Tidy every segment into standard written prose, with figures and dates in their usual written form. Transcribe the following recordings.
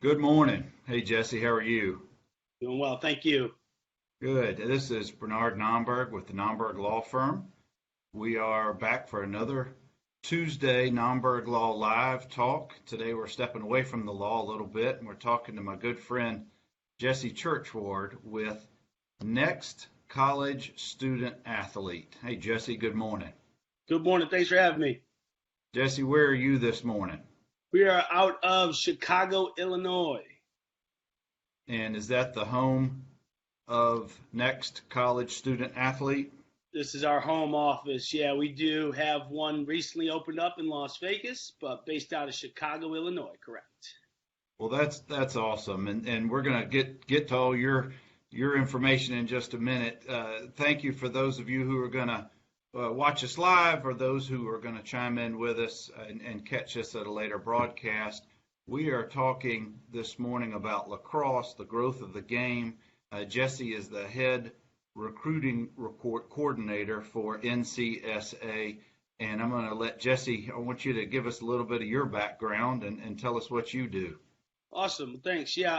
Good morning. Hey, Jesse, how are you? Doing well, thank you. Good. This is Bernard Nomberg with the Nomberg Law Firm. We are back for another Tuesday Nomberg Law Live talk. Today we're stepping away from the law a little bit and we're talking to my good friend Jesse Churchward with Next College Student Athlete. Hey, Jesse, good morning. Good morning. Thanks for having me. Jesse, where are you this morning? We are out of Chicago, Illinois. And is that the home of Next College Student Athlete? This is our home office. Yeah, we do have one recently opened up in Las Vegas, but based out of Chicago, Illinois, correct. Well, that's awesome, and we're gonna get to all your information in just a minute. Thank you for those of you who are gonna watch us live, or those who are gonna chime in with us and catch us at a later broadcast. We are talking this morning about lacrosse, the growth of the game. Jesse is the head recruiting coordinator for NCSA, and I'm going to let Jesse. I want you to give us a little bit of your background and tell us what you do. Awesome. Thanks. Yeah.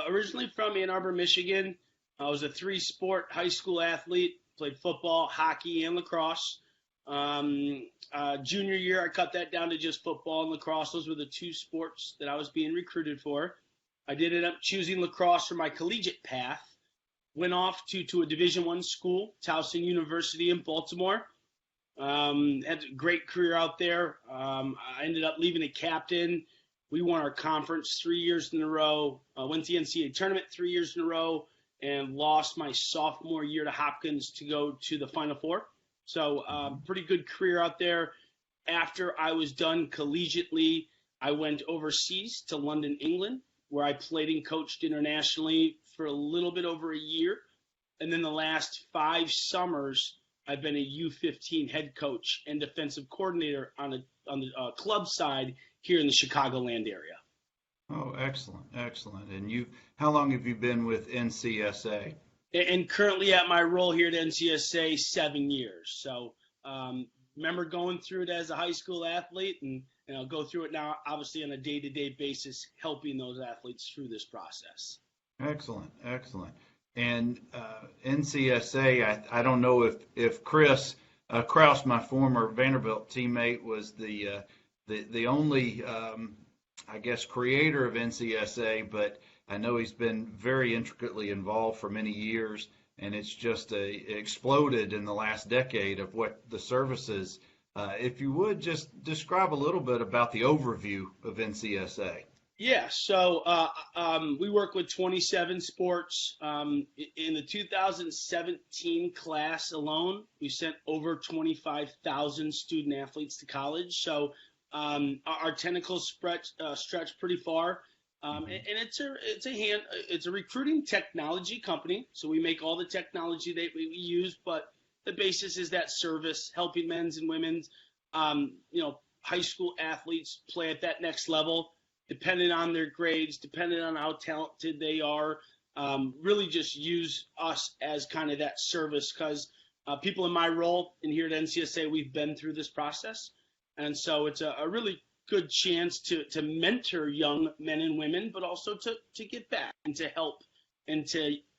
Originally from Ann Arbor, Michigan. I was a three-sport high school athlete, played football, hockey, and lacrosse. Junior year, I cut that down to just football and lacrosse. Those were the two sports that I was being recruited for. I did end up choosing lacrosse for my collegiate path. Went off to a Division I school, Towson University in Baltimore. Had a great career out there. I ended up leaving a captain. We won our conference 3 years in a row. Went to the Ncaa tournament 3 years in a row, and lost my sophomore year to Hopkins to go to the Final Four. So pretty good career out there. After I was done collegiately, I went overseas to London, England, where I played and coached internationally for a little bit over a year. And then the last 5 summers, I've been a U15 head coach and defensive coordinator on the club side here in the Chicagoland area. Oh, excellent, excellent. And how long have you been with NCSA? And currently at my role here at NCSA, 7 years. So remember going through it as a high school athlete, and I'll go through it now, obviously on a day-to-day basis, helping those athletes through this process. Excellent, excellent. And NCSA, I don't know if Chris Kraus, my former Vanderbilt teammate, was the only I guess creator of NCSA, but I know he's been very intricately involved for many years, and it's just exploded in the last decade of what the services. If you would just describe a little bit about the overview of NCSA. Yeah, so we work with 27 sports. In the 2017 class alone, we sent over 25,000 student athletes to college. So our tentacles stretch pretty far. And it's a recruiting technology company. So we make all the technology that we use, but the basis is that service, helping men's and women's, high school athletes play at that next level, depending on their grades, depending on how talented they are. Really just use us as kind of that service, because people in my role and here at NCSA, we've been through this process. And so it's a really good chance to mentor young men and women, but also to get back and to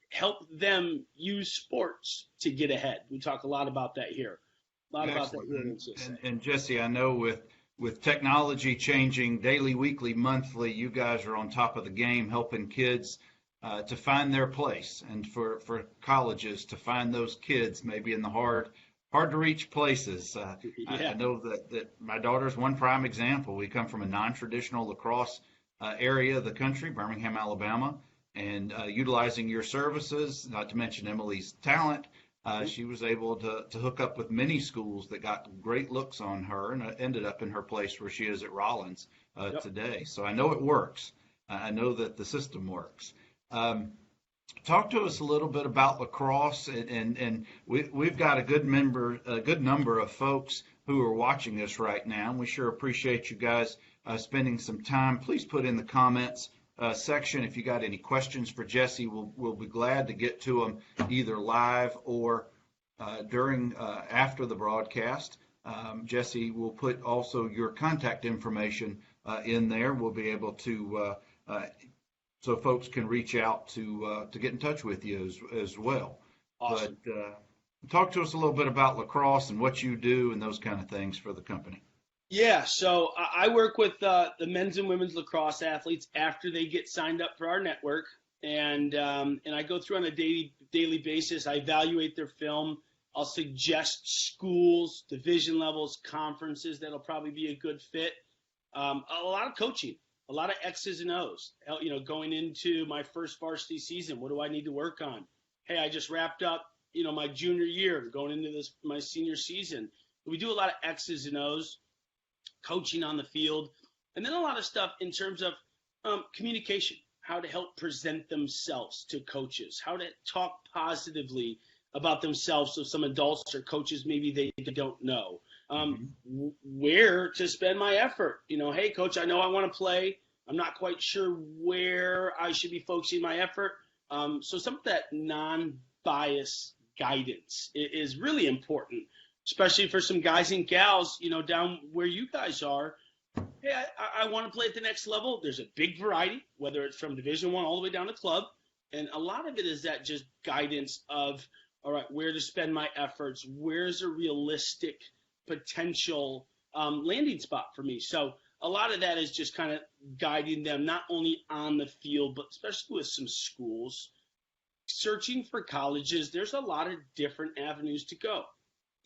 help them use sports to get ahead. We talk a lot about that here. And Jesse, I know with technology changing daily, weekly, monthly, you guys are on top of the game, helping kids to find their place, and for colleges to find those kids maybe in the hard to reach places. I know that my daughter's one prime example. We come from a non-traditional lacrosse area of the country, Birmingham, Alabama, and utilizing your services, not to mention Emily's talent, she was able to hook up with many schools that got great looks on her, and ended up in her place where she is at Rollins today. So I know it works. I know that the system works. Talk to us a little bit about lacrosse, and we've got a good number of folks who are watching us right now, and we sure appreciate you guys spending some time. Please put in the comments section if you got any questions for Jesse. We'll be glad to get to them either live or after the broadcast. Jesse will put also your contact information in there. We'll be able to so folks can reach out to get in touch with you as well. Awesome. But talk to us a little bit about lacrosse and what you do and those kind of things for the company. Yeah, so I work with the men's and women's lacrosse athletes after they get signed up for our network, and I go through on a daily basis. I evaluate their film. I'll suggest schools, division levels, conferences that'll probably be a good fit. A lot of coaching, a lot of X's and O's. Going into my first varsity season, what do I need to work on? Hey, I just wrapped up, my junior year, going into my senior season. We do a lot of X's and O's, coaching on the field, and then a lot of stuff in terms of communication, how to help present themselves to coaches, how to talk positively about themselves to some adults or coaches maybe they don't know, where to spend my effort. Hey, coach, I know I want to play. I'm not quite sure where I should be focusing my effort. So some of that non-bias guidance is really important, especially for some guys and gals, down where you guys are. Hey, I want to play at the next level. There's a big variety, whether it's from Division I all the way down to club. And a lot of it is that just guidance of, all right, where to spend my efforts, where's a realistic potential landing spot for me. So a lot of that is just kind of guiding them, not only on the field, but especially with some schools. Searching for colleges, there's a lot of different avenues to go,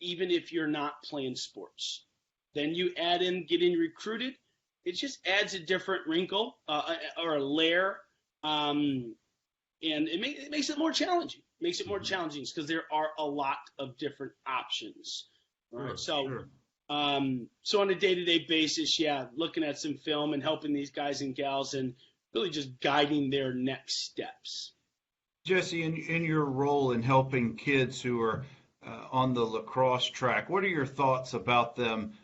even if you're not playing sports. Then you add in getting recruited. It just adds a different wrinkle or a layer, and it makes it more challenging. Makes it more challenging because there are a lot of different options. Right? Sure. So on a day-to-day basis, looking at some film and helping these guys and gals and really just guiding their next steps. Jesse, in your role in helping kids who are on the lacrosse track, what are your thoughts about them?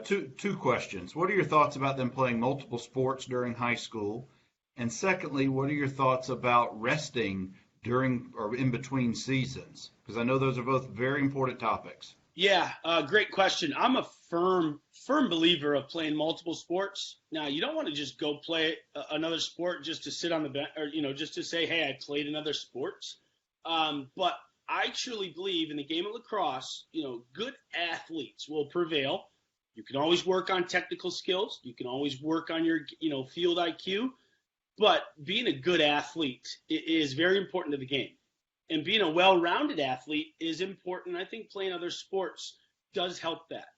Two questions. What are your thoughts about them playing multiple sports during high school? And secondly, what are your thoughts about resting during or in between seasons? Because I know those are both very important topics. Yeah, great question. I'm a firm believer of playing multiple sports. Now, you don't want to just go play another sport just to sit on the bench or, just to say, hey, I played another sport. But I truly believe in the game of lacrosse, good athletes will prevail. You can always work on technical skills. You can always work on your, field IQ. But being a good athlete is very important to the game. And being a well-rounded athlete is important. I think playing other sports does help that.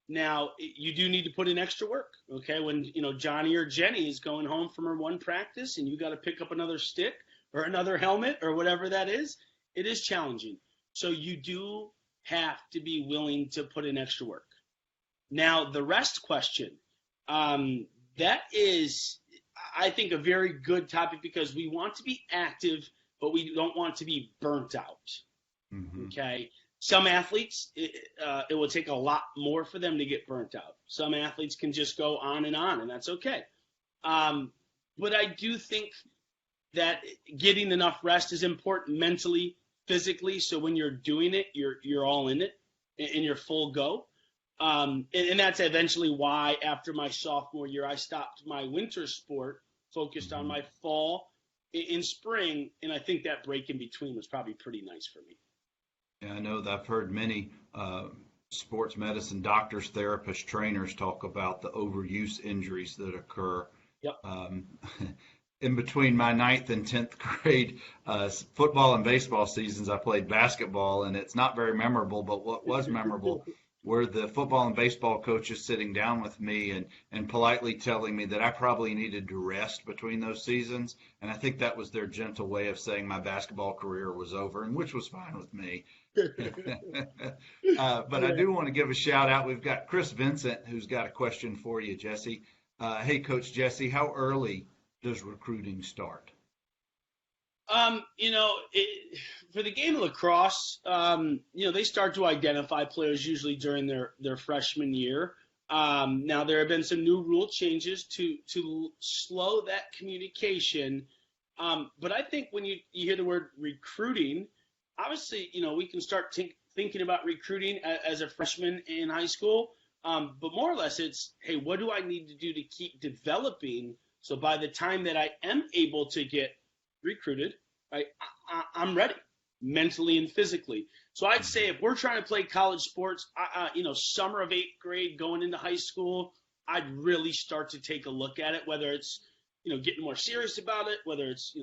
Now, you do need to put in extra work, okay? When, Johnny or Jenny is going home from her one practice and you got to pick up another stick or another helmet or whatever that is, it is challenging. So you do have to be willing to put in extra work. Now, the rest question, that is, I think, a very good topic because we want to be active, but we don't want to be burnt out, okay? Some athletes, it will take a lot more for them to get burnt out. Some athletes can just go on, and that's okay. But I do think that getting enough rest is important mentally, physically, so when you're doing it, you're all in it, and you're full go. And that's eventually why, after my sophomore year, I stopped my winter sport, focused on my fall in spring, and I think that break in between was probably pretty nice for me. Yeah, I know that I've heard many sports medicine doctors, therapists, trainers talk about the overuse injuries that occur. Yep. In between my 9th and 10th grade football and baseball seasons, I played basketball, and it's not very memorable, but what was memorable were the football and baseball coaches sitting down with me and politely telling me that I probably needed to rest between those seasons. And I think that was their gentle way of saying my basketball career was over, and which was fine with me. But I do want to give a shout out. We've got Chris Vincent, who's got a question for you, Jesse. Hey, Coach Jesse, how early does recruiting start? For the game of lacrosse, they start to identify players usually during their freshman year. Now, there have been some new rule changes to slow that communication. But I think when you hear the word recruiting, obviously, we can start thinking about recruiting as a freshman in high school. But more or less, it's, hey, what do I need to do to keep developing So by the time that I am able to get recruited, right, I'm ready mentally and physically. So I'd say if we're trying to play college sports, summer of 8th grade going into high school, I'd really start to take a look at it, whether it's, getting more serious about it, whether it's,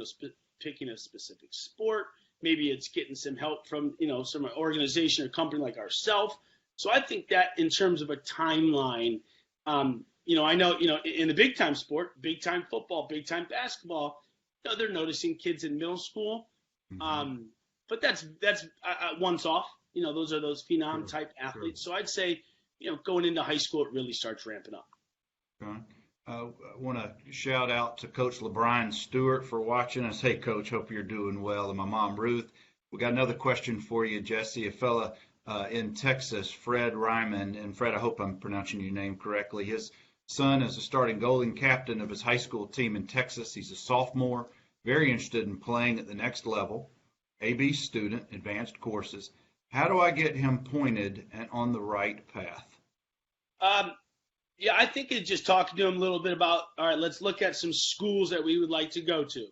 picking a specific sport, maybe it's getting some help from, some organization or company like ourselves. So I think that in terms of a timeline, I know, in the big time sport, big time football, big time basketball, they're noticing kids in middle school. Mm-hmm. But that's once off. Those are those phenom type athletes. Sure. So I'd say, going into high school, it really starts ramping up. Okay. I want to shout out to Coach LeBrian Stewart for watching us. Hey, Coach, hope you're doing well. And my mom, Ruth. We got another question for you, Jesse. A fella in Texas, Fred Ryman. And Fred, I hope I'm pronouncing your name correctly. His son is a starting goalie and captain of his high school team in Texas. He's a sophomore, very interested in playing at the next level. AB student, advanced courses. How do I get him pointed and on the right path? I think it's just talking to him a little bit about, all right, let's look at some schools that we would like to go to.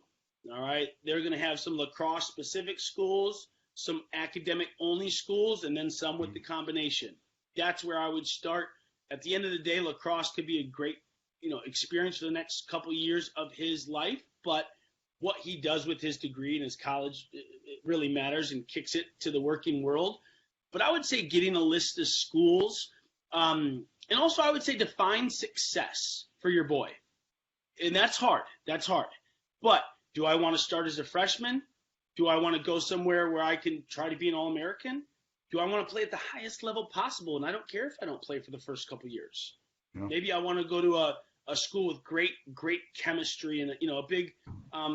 All right, they're going to have some lacrosse-specific schools, some academic-only schools, and then some with the combination. That's where I would start. At the end of the day, lacrosse could be a great, experience for the next couple years of his life, but what he does with his degree in his college, it really matters and kicks it to the working world. But I would say getting a list of schools, and also I would say define success for your boy. And that's hard. But do I want to start as a freshman? Do I want to go somewhere where I can try to be an All-American? Do I want to play at the highest level possible? And I don't care if I don't play for the first couple years. Yeah. Maybe I want to go to a school with great chemistry and a big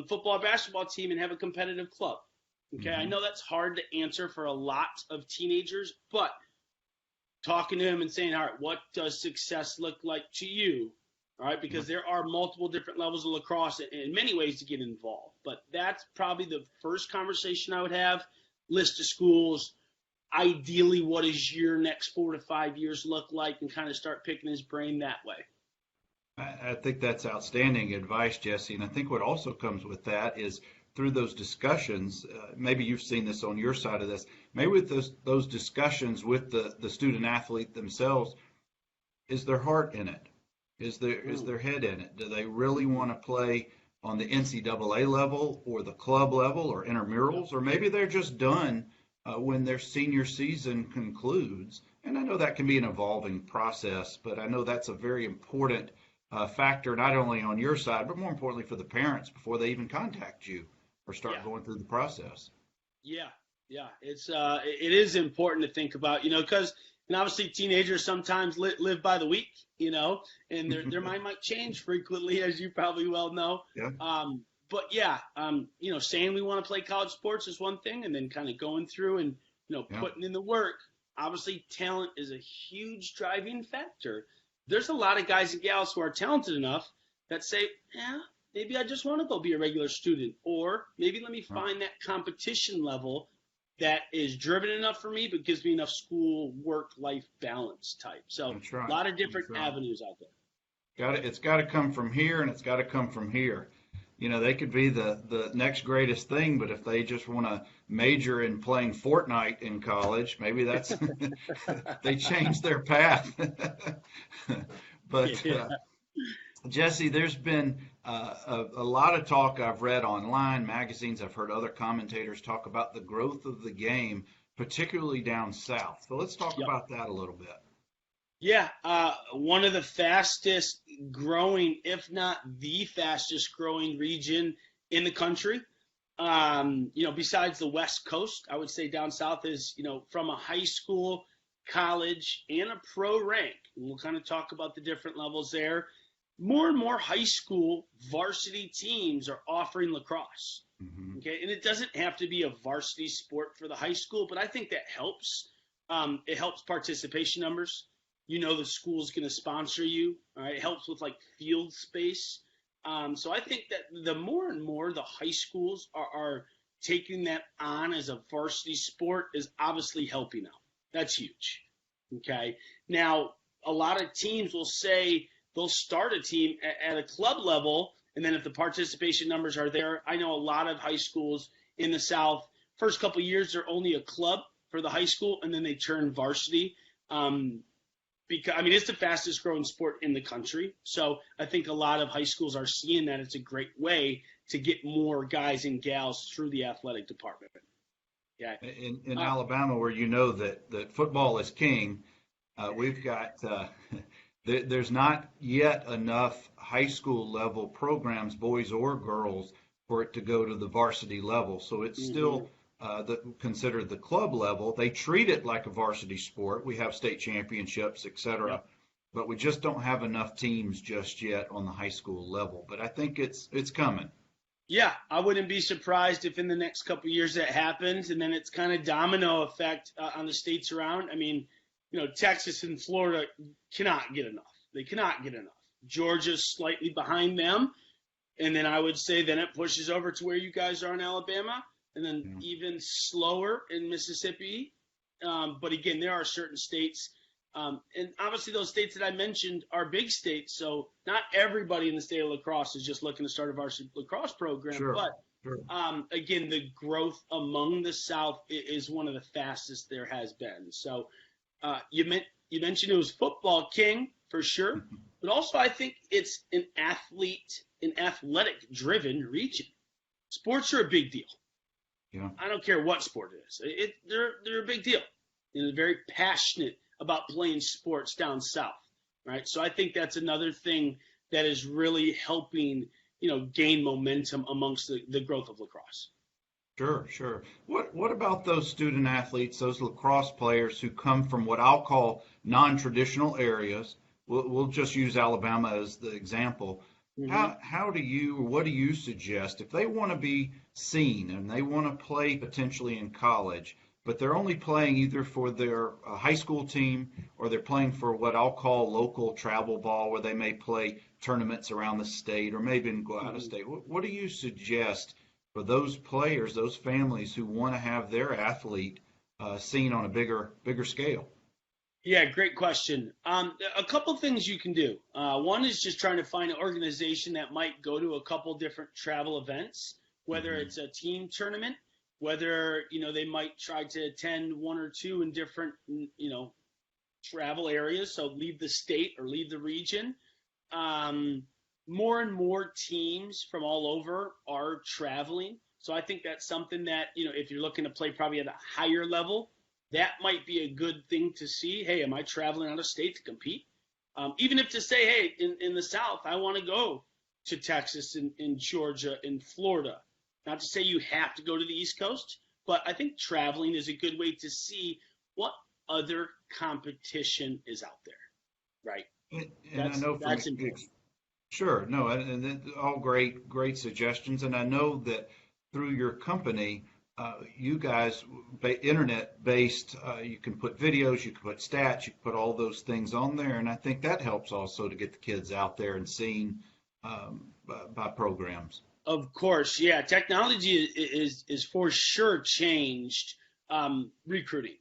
football, basketball team and have a competitive club. Okay, I know that's hard to answer for a lot of teenagers, but talking to him and saying, all right, what does success look like to you? All right, because there are multiple different levels of lacrosse in many ways to get involved. But that's probably the first conversation I would have. List of schools. Ideally, what does your next 4 to 5 years look like, and kind of start picking his brain that way. I think that's outstanding advice, Jesse. And I think what also comes with that is through those discussions, maybe you've seen this on your side of this, maybe with those discussions with the student athlete themselves, is their heart in it? Is their head in it? Do they really want to play on the NCAA level or the club level or intramurals? Or maybe they're just done when their senior season concludes. And I know that can be an evolving process, but I know that's a very important factor, not only on your side, but more importantly for the parents before they even contact you or start going through the process. Yeah. It is important to think about, because obviously teenagers sometimes live by the week, and their mind might change frequently, as you probably well know. Yeah. Saying we want to play college sports is one thing, and then kind of going through and, putting in the work. Obviously, talent is a huge driving factor. There's a lot of guys and gals who are talented enough that say, maybe I just want to go be a regular student, or maybe let me find that competition level that is driven enough for me but gives me enough school, work, life balance type. So a lot of different avenues out there. It's got to come from here, and it's got to come from here. They could be the next greatest thing, but if they just want to major in playing Fortnite in college, maybe that's they change their path. But Jesse, there's been a lot of talk I've read online, magazines. I've heard other commentators talk about the growth of the game, particularly down south. So let's talk about that a little bit. Yeah, one of the fastest growing, if not the fastest growing region in the country. Besides the West Coast, I would say down south is, from a high school, college, and a pro rank. And we'll kind of talk about the different levels there. More and more high school varsity teams are offering lacrosse. Mm-hmm. Okay, and it doesn't have to be a varsity sport for the high school, but I think that helps. It helps participation numbers. The school's going to sponsor you. All right, it helps with field space. So I think that the more and more the high schools are taking that on as a varsity sport is obviously helping out. That's huge. Okay. Now, a lot of teams will say they'll start a team at a club level And then if the participation numbers are there, I know a lot of high schools in the South, first couple of years, they're only a club for the high school, and then they turn varsity. Because it's the fastest growing sport in the country. So I think a lot of high schools are seeing that it's a great way to get more guys and gals through the athletic department. Yeah. In Alabama, where that football is king, we've got there's not yet enough high school level programs, boys or girls, for it to go to the varsity level. So it's still considered the club level. They treat it like a varsity sport. We have state championships, et cetera, Yep. but we just don't have enough teams just yet on the high school level. But I think it's coming. Yeah, I wouldn't be surprised if in the next couple of years that happens, and then it's kind of domino effect on the states around. Texas and Florida cannot get enough. They cannot get enough. Georgia's slightly behind them, and then I would say then it pushes over to where you guys are in Alabama, and then even slower in Mississippi. But again, there are certain states, and obviously those states that I mentioned are big states, so not everybody in the state of La Crosse is just looking to start a varsity lacrosse program. Sure. But again, the growth among the South is one of the fastest there has been. So you mentioned it was football king for sure, but also I think it's an athletic-driven region. Sports are a big deal. Yeah. I don't care what sport it is. They're a big deal. They're very passionate about playing sports down south, right? So I think that's another thing that is really helping, gain momentum amongst the growth of lacrosse. Sure. What about those student athletes, those lacrosse players who come from what I'll call non-traditional areas? We'll just use Alabama as the example. What do you suggest if they want to be seen and they want to play potentially in college, but they're only playing either for their high school team or they're playing for what I'll call local travel ball, where they may play tournaments around the state or maybe even go out of state? What do you suggest for those players, those families who want to have their athlete seen on a bigger scale? Yeah, great question. A couple things you can do. One is just trying to find an organization that might go to a couple different travel events, whether it's a team tournament, whether, they might try to attend one or two in different, travel areas. So leave the state or leave the region. More and more teams from all over are traveling. So I think that's something that, if you're looking to play probably at a higher level, that might be a good thing to see. Hey, am I traveling out of state to compete? Even if to say, hey, in the South, I want to go to Texas and Georgia and Florida. Not to say you have to go to the East Coast, but I think traveling is a good way to see what other competition is out there, right? And I know that's important. Sure, no, and all great suggestions. And I know that through your company, you guys, internet-based, you can put videos, you can put stats, you can put all those things on there, and I think that helps also to get the kids out there and seen by programs. Of course, yeah. Technology is for sure changed recruiting.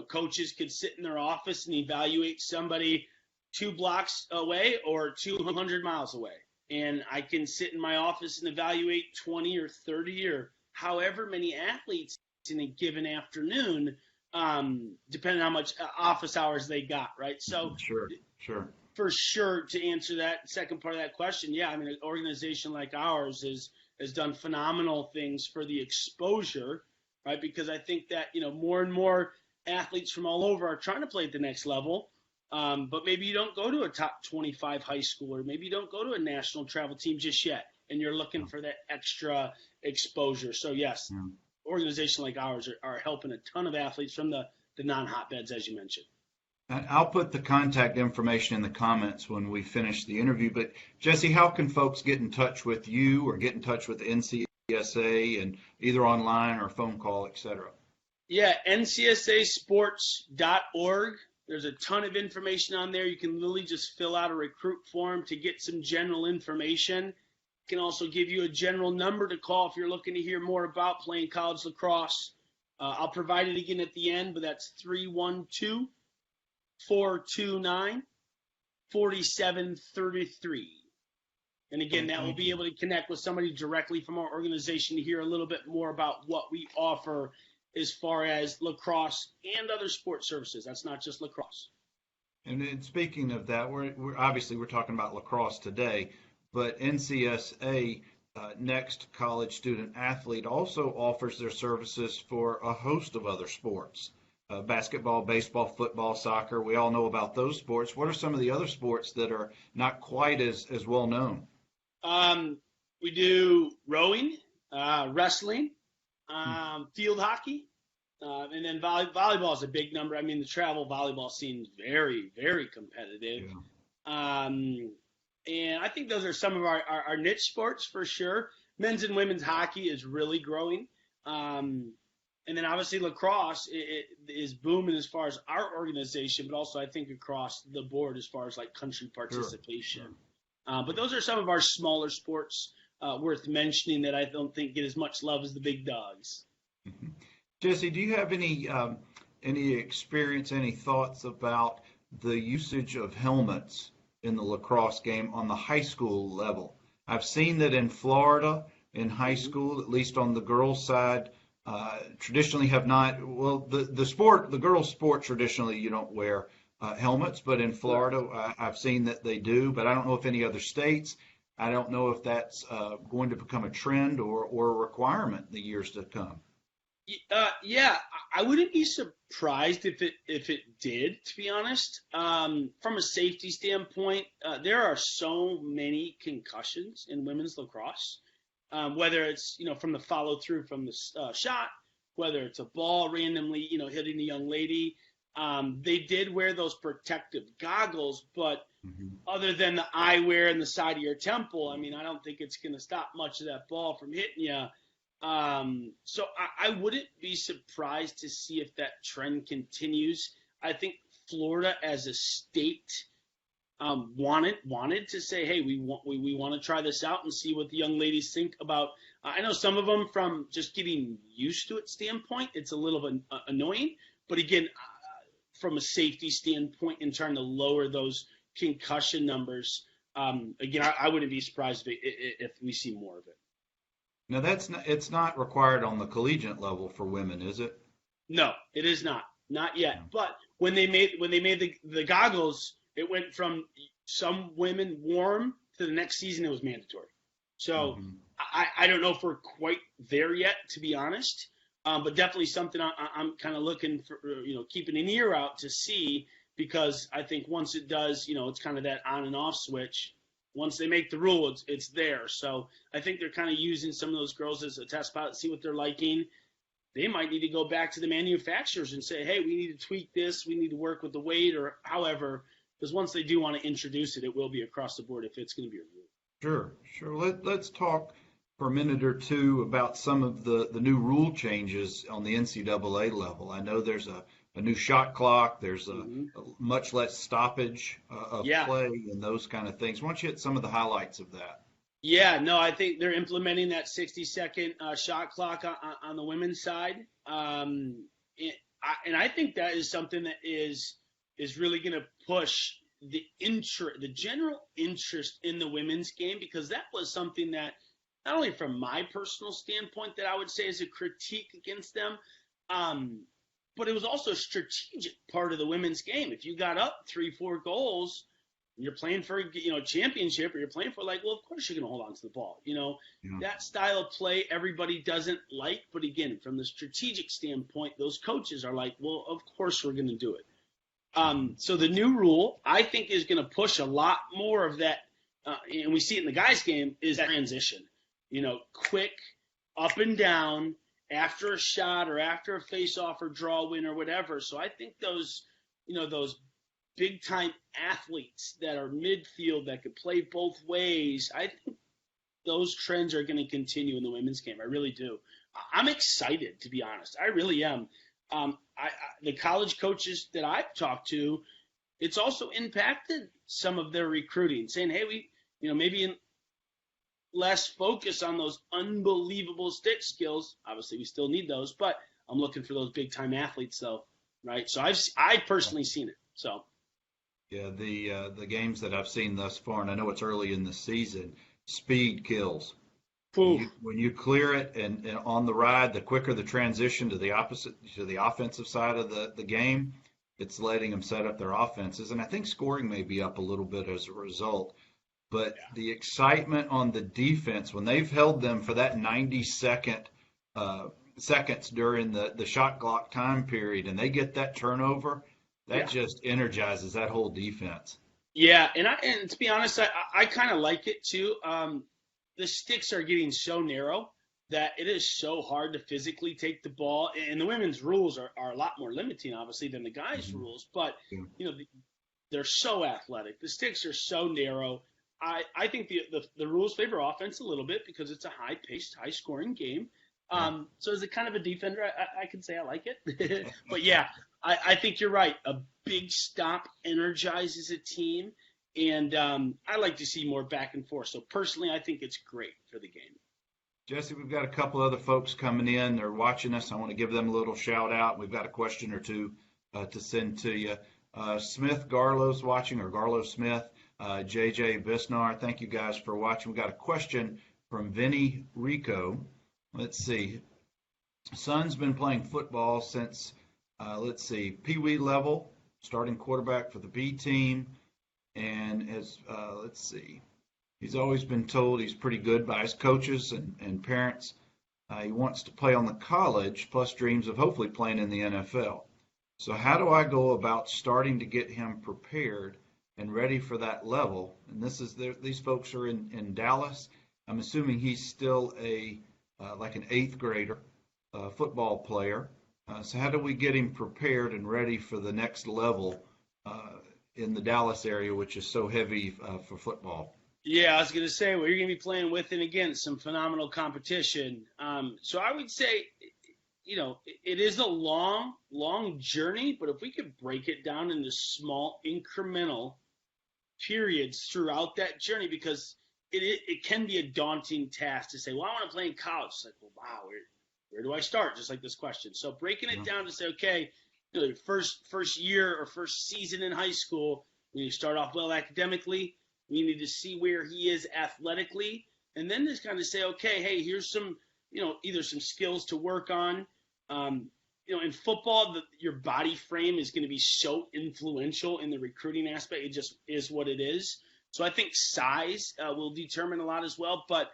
Coaches could sit in their office and evaluate somebody 2 blocks away or 200 miles away, and I can sit in my office and evaluate 20 or 30 or however many athletes in a given afternoon, depending on how much office hours they got, right? So sure. For sure, to answer that second part of that question, yeah, an organization like ours has done phenomenal things for the exposure, right? Because I think that, more and more athletes from all over are trying to play at the next level, but maybe you don't go to a top 25 high school, or maybe you don't go to a national travel team just yet, and you're looking for that extra exposure. So yes, organizations like ours are helping a ton of athletes from the non-hotbeds, as you mentioned. I'll put the contact information in the comments when we finish the interview. But Jesse, how can folks get in touch with you or get in touch with the NCSA, and either online or phone call, et cetera? Yeah, ncsasports.org. There's a ton of information on there. You can literally just fill out a recruit form to get some general information. Can also give you a general number to call if you're looking to hear more about playing college lacrosse. I'll provide it again at the end, but that's 312-429-4733. And again, that will be able to connect with somebody directly from our organization to hear a little bit more about what we offer as far as lacrosse and other sports services. That's not just lacrosse. And speaking of that, we're obviously we're talking about lacrosse today, but NCSA, Next College Student Athlete, also offers their services for a host of other sports. Basketball, baseball, football, soccer. We all know about those sports. What are some of the other sports that are not quite as well known? We do rowing, wrestling, field hockey, and then volleyball is a big number. I mean, the travel volleyball scene is very, very competitive. Yeah. And I think those are some of our niche sports for sure. Men's and women's hockey is really growing. And then obviously lacrosse is booming as far as our organization, but also I think across the board as far as like country participation. Sure. But those are some of our smaller sports worth mentioning that I don't think get as much love as the big dogs. Mm-hmm. Jesse, do you have any experience, any thoughts about the usage of helmets in the lacrosse game on the high school level? I've seen that in Florida, in high school, at least on the girls' side, traditionally have not. Well, the girls' sport traditionally you don't wear helmets, but in Florida I've seen that they do. But I don't know if any other states. I don't know if that's going to become a trend or a requirement in the years to come. Yeah, I wouldn't be surprised if it did, to be honest. From a safety standpoint, there are so many concussions in women's lacrosse, whether it's from the follow through from the shot, whether it's a ball randomly hitting a young lady. They did wear those protective goggles, but other than the eyewear and the side of your temple, I mean, I don't think it's going to stop much of that ball from hitting you. So I wouldn't be surprised to see if that trend continues. I think Florida as a state wanted to say, hey, we want to try this out and see what the young ladies think about. I know some of them from just getting used to it standpoint, it's a little bit annoying. But again, from a safety standpoint and trying to lower those concussion numbers, again, I wouldn't be surprised if we see more of it. Now it's not required on the collegiate level for women, is it? No, it is not yet. No. But when they made the goggles, it went from some women wore them to the next season it was mandatory. So I don't know if we're quite there yet, to be honest. But definitely something I'm kind of looking for, keeping an ear out to see, because I think once it does, it's kind of that on and off switch. Once they make the rule, it's there. So I think they're kind of using some of those girls as a test pilot, see what they're liking. They might need to go back to the manufacturers and say, hey, we need to tweak this. We need to work with the weight or however, because once they do want to introduce it, it will be across the board if it's going to be a rule. Sure. Let's talk for a minute or two about some of the new rule changes on the NCAA level. I know there's a new shot clock. There's a much less stoppage of play and those kind of things. Why don't you hit some of the highlights of that? Yeah, no, I think they're implementing that 60-second shot clock on the women's side. And I think that is something that is really going to push the general interest in the women's game, because that was something that, not only from my personal standpoint, that I would say is a critique against them, but it was also a strategic part of the women's game. If you got up 3-4 goals, and you're playing for a championship, or you're playing for well, of course you're going to hold on to the ball. That style of play everybody doesn't like, but again, from the strategic standpoint, those coaches are like, well, of course we're going to do it. So the new rule, I think, is going to push a lot more of that, and we see it in the guys' game, is that transition. Quick, up and down, after a shot or after a face-off or draw win or whatever. So I think those big-time athletes that are midfield that could play both ways, I think those trends are going to continue in the women's game. I really do. I'm excited, to be honest. I really am. The college coaches that I've talked to, it's also impacted some of their recruiting, saying, hey, we, maybe in less focus on those unbelievable stick skills. Obviously, we still need those, but I'm looking for those big-time athletes, though, right? So I've personally seen it. So, yeah, the games that I've seen thus far, and I know it's early in the season, speed kills. Poof. When you clear it and on the ride, the quicker the transition to the offensive side of the game, it's letting them set up their offenses. And I think scoring may be up a little bit as a result. But the excitement on the defense, when they've held them for that 90 seconds during the shot clock time period, and they get that turnover, that just energizes that whole defense. Yeah, and to be honest, I kind of like it too. The sticks are getting so narrow that it is so hard to physically take the ball. And the women's rules are a lot more limiting, obviously, than the guys' rules. But, they're so athletic. The sticks are so narrow. I think the rules favor offense a little bit because it's a high-paced, high-scoring game. So as a kind of a defender, I can say I like it. But, I think you're right. A big stop energizes a team. And I like to see more back and forth. So personally, I think it's great for the game. Jesse, we've got a couple other folks coming in. They're watching us. I want to give them a little shout out. We've got a question or two to send to you. Smith Garlow's watching, or Garlow Smith, JJ Bisnar. Thank you guys for watching. We've got a question from Vinny Rico. Let's see. Son's been playing football since, Pee Wee level, starting quarterback for the B team. And he's always been told he's pretty good by his coaches and parents. He wants to play on the college, plus dreams of hopefully playing in the NFL. So how do I go about starting to get him prepared and ready for that level? And these folks are in Dallas. I'm assuming he's still like an 8th grader football player. So how do we get him prepared and ready for the next level in the Dallas area, which is so heavy for football? Yeah, I was going to say, well, you're going to be playing with and against some phenomenal competition. So I would say, it is a long, long journey, but if we could break it down into small incremental periods throughout that journey, because it can be a daunting task to say, well, I want to play in college. It's like, well, wow, where do I start? Just like this question. So breaking it down to say, okay, first year or first season in high school, when you start off well academically, we need to see where he is athletically, and then just kind of say, okay, hey, here's some, either some skills to work on. In football, your body frame is going to be so influential in the recruiting aspect. It just is what it is. So I think size will determine a lot as well. But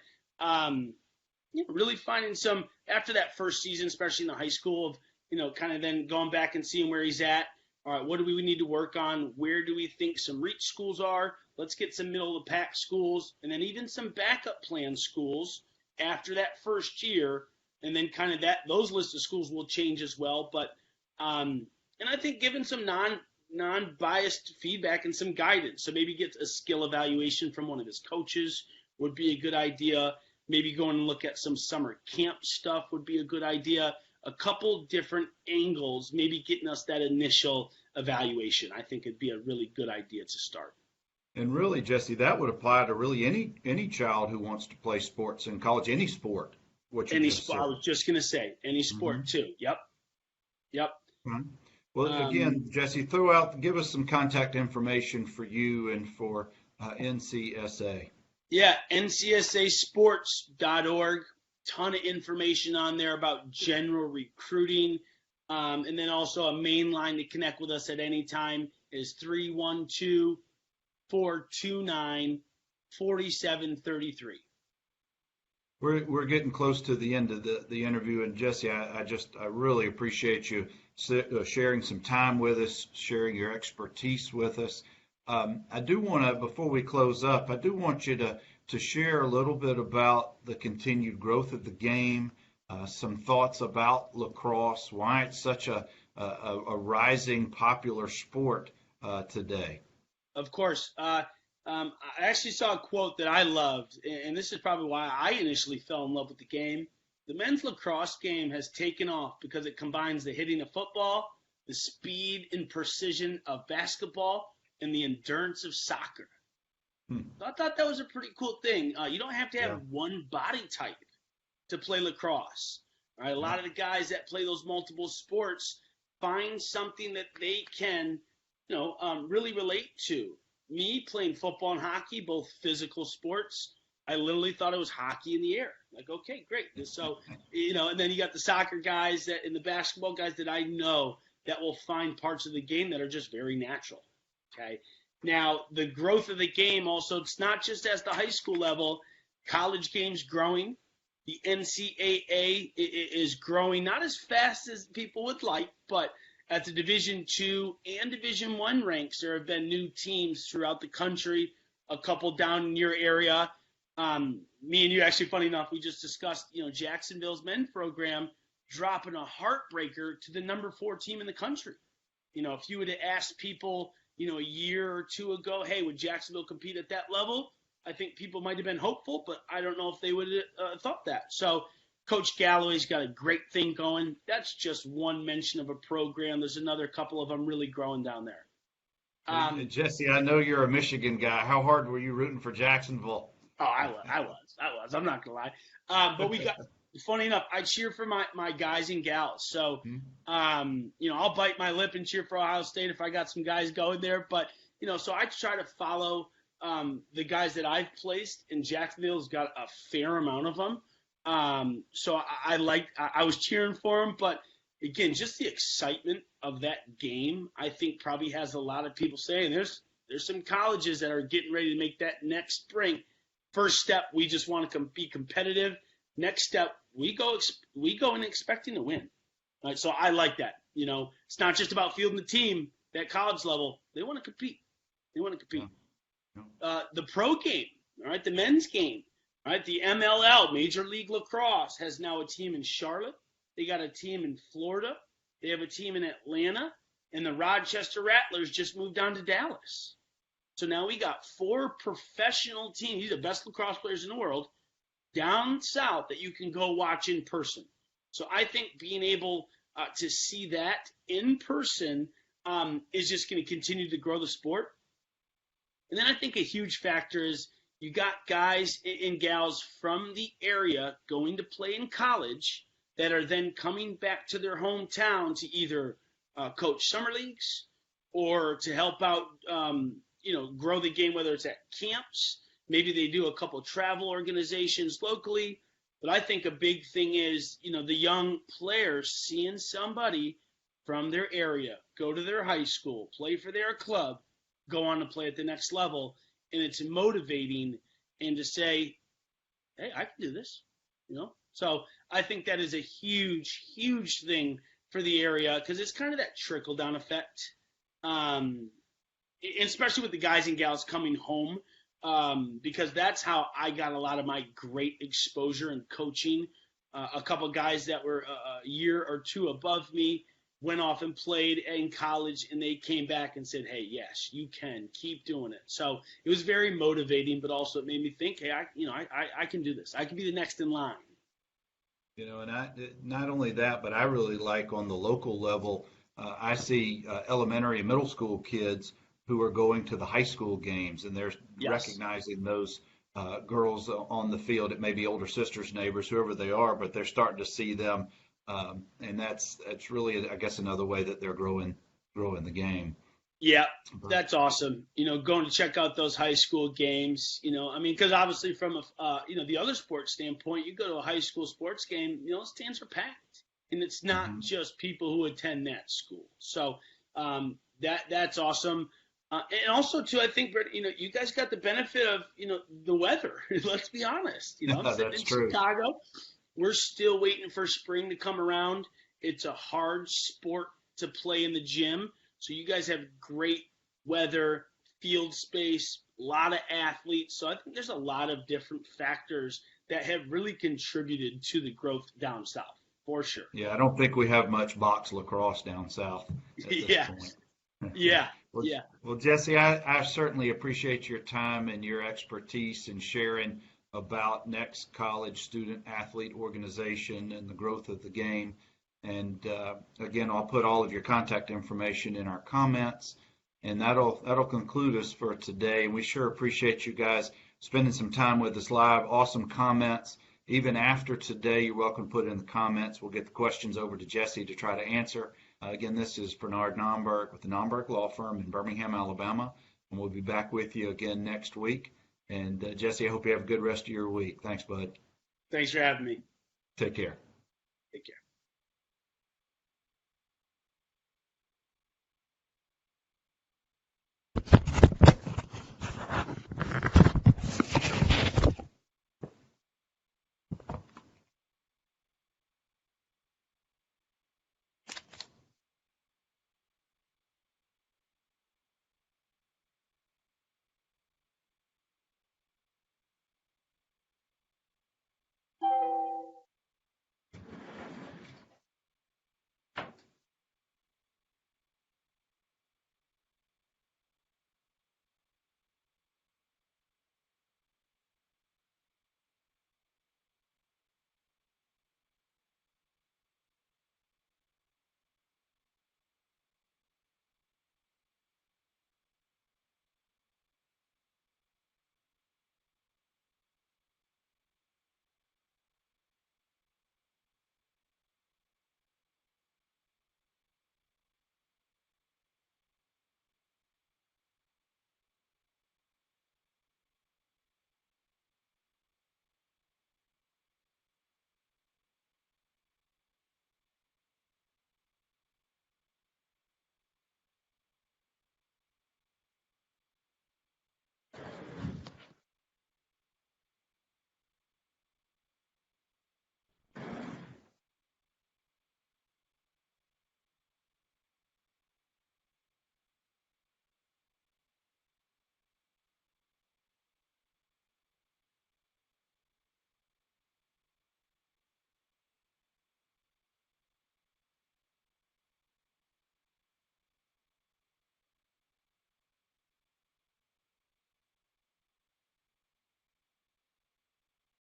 really finding some after that first season, especially in the high school, of kind of then going back and seeing where he's at. All right, what do we need to work on? Where do we think some reach schools are? Let's get some middle of the pack schools, and then even some backup plan schools after that first year, and then kind of those list of schools will change as well. But and I think giving some non-biased feedback and some guidance. So maybe get a skill evaluation from one of his coaches would be a good idea. Maybe going and look at some summer camp stuff would be a good idea. A couple different angles, maybe getting us that initial evaluation, I think it'd be a really good idea to start. And really, Jesse, that would apply to really any child who wants to play sports in college, any sport. Any sport. I was just going to say, any sport too. Yep. Mm-hmm. Well, again, Jesse, give us some contact information for you and for NCSA. Yeah, ncsasports.org. Ton of information on there about general recruiting. And then also a main line to connect with us at any time is 312-429-4733. We're getting close to the end of the interview, and Jesse, I really appreciate you sharing some time with us, sharing your expertise with us. I do want to, before we close up, I do want you to share a little bit about the continued growth of the game, some thoughts about lacrosse, why it's such a rising popular sport today. Of course. I actually saw a quote that I loved, and this is probably why I initially fell in love with the game. The men's lacrosse game has taken off because it combines the hitting of football, the speed and precision of basketball, and the endurance of soccer. So I thought that was a pretty cool thing. You don't have to have one body type to play lacrosse. Right? A lot of the guys that play those multiple sports find something that they can, really relate to. Me playing football and hockey, both physical sports, I literally thought it was hockey in the air. Like, okay, great. So, and then you got the soccer guys and the basketball guys that I know that will find parts of the game that are just very natural. Okay. Now, the growth of the game also, it's not just at the high school level. College games growing. The Ncaa is growing, not as fast as people would like, but at the Division II and Division I ranks, there have been new teams throughout the country, a couple down in your area. Me and you, actually, funny enough, we just discussed, Jacksonville's men's program dropping a heartbreaker to the number 4 team in the country. If you would have asked people, a year or two ago, hey, would Jacksonville compete at that level? I think people might have been hopeful, but I don't know if they would have thought that. So Coach Galloway's got a great thing going. That's just one mention of a program. There's another couple of them really growing down there. Jesse, I know you're a Michigan guy. How hard were you rooting for Jacksonville? Oh, I was. I'm not going to lie. But we got – funny enough, I cheer for my guys and gals. So, I'll bite my lip and cheer for Ohio State if I got some guys going there. But, so I try to follow the guys that I've placed, and Jacksonville's got a fair amount of them. So I was cheering for them. But, again, just the excitement of that game, I think probably has a lot of people saying there's some colleges that are getting ready to make that next spring. First step, we just want to be competitive. Next step, we go in expecting to win. Right? So I like that. It's not just about fielding the team. That college level, they want to compete. The pro game, all right, the men's game, all right, the MLL, Major League Lacrosse, has now a team in Charlotte. They got a team in Florida. They have a team in Atlanta. And the Rochester Rattlers just moved down to Dallas. So now we got 4 professional teams. These are the best lacrosse players in the world down south that you can go watch in person. So I think being able to see that in person is just going to continue to grow the sport. And then I think a huge factor is you got guys and gals from the area going to play in college that are then coming back to their hometown to either coach summer leagues or to help out grow the game, whether it's at camps. Maybe they do a couple travel organizations locally. But I think a big thing is, the young players seeing somebody from their area go to their high school, play for their club, go on to play at the next level. And it's motivating and to say, hey, I can do this, So I think that is a huge, huge thing for the area because it's kind of that trickle-down effect. Especially with the guys and gals coming home, because that's how I got a lot of my great exposure in coaching. A couple guys that were a year or two above me went off and played in college, and they came back and said, hey, yes, you can. Keep doing it. So it was very motivating, but also it made me think, hey, I can do this. I can be the next in line. And not only that, but I really like on the local level, I see elementary and middle school kids who are going to the high school games, and they're recognizing those girls on the field. It may be older sisters, neighbors, whoever they are, but they're starting to see them, and that's really, I guess, another way that they're growing the game. Yeah, that's awesome. Going to check out those high school games. Because obviously from the other sports standpoint, you go to a high school sports game, stands are packed, and it's not just people who attend that school. So that's awesome. And also, too, I think, Brett, you guys got the benefit of, the weather. Let's be honest. I'm sitting in Chicago. We're still waiting for spring to come around. It's a hard sport to play in the gym. So you guys have great weather, field space, a lot of athletes. So I think there's a lot of different factors that have really contributed to the growth down south, for sure. Yeah, I don't think we have much box lacrosse down south at this point. Yeah. Well, Jesse, I certainly appreciate your time and your expertise in sharing about Next College Student Athlete Organization and the growth of the game. And again, I'll put all of your contact information in our comments, and that'll conclude us for today. And we sure appreciate you guys spending some time with us live. Awesome comments. Even after today, you're welcome to put it in the comments. We'll get the questions over to Jesse to try to answer. Again, this is Bernard Nomberg with the Nomberg Law Firm in Birmingham, Alabama, and we'll be back with you again next week. And Jesse, I hope you have a good rest of your week. Thanks, bud. Thanks for having me. Take care. Take care.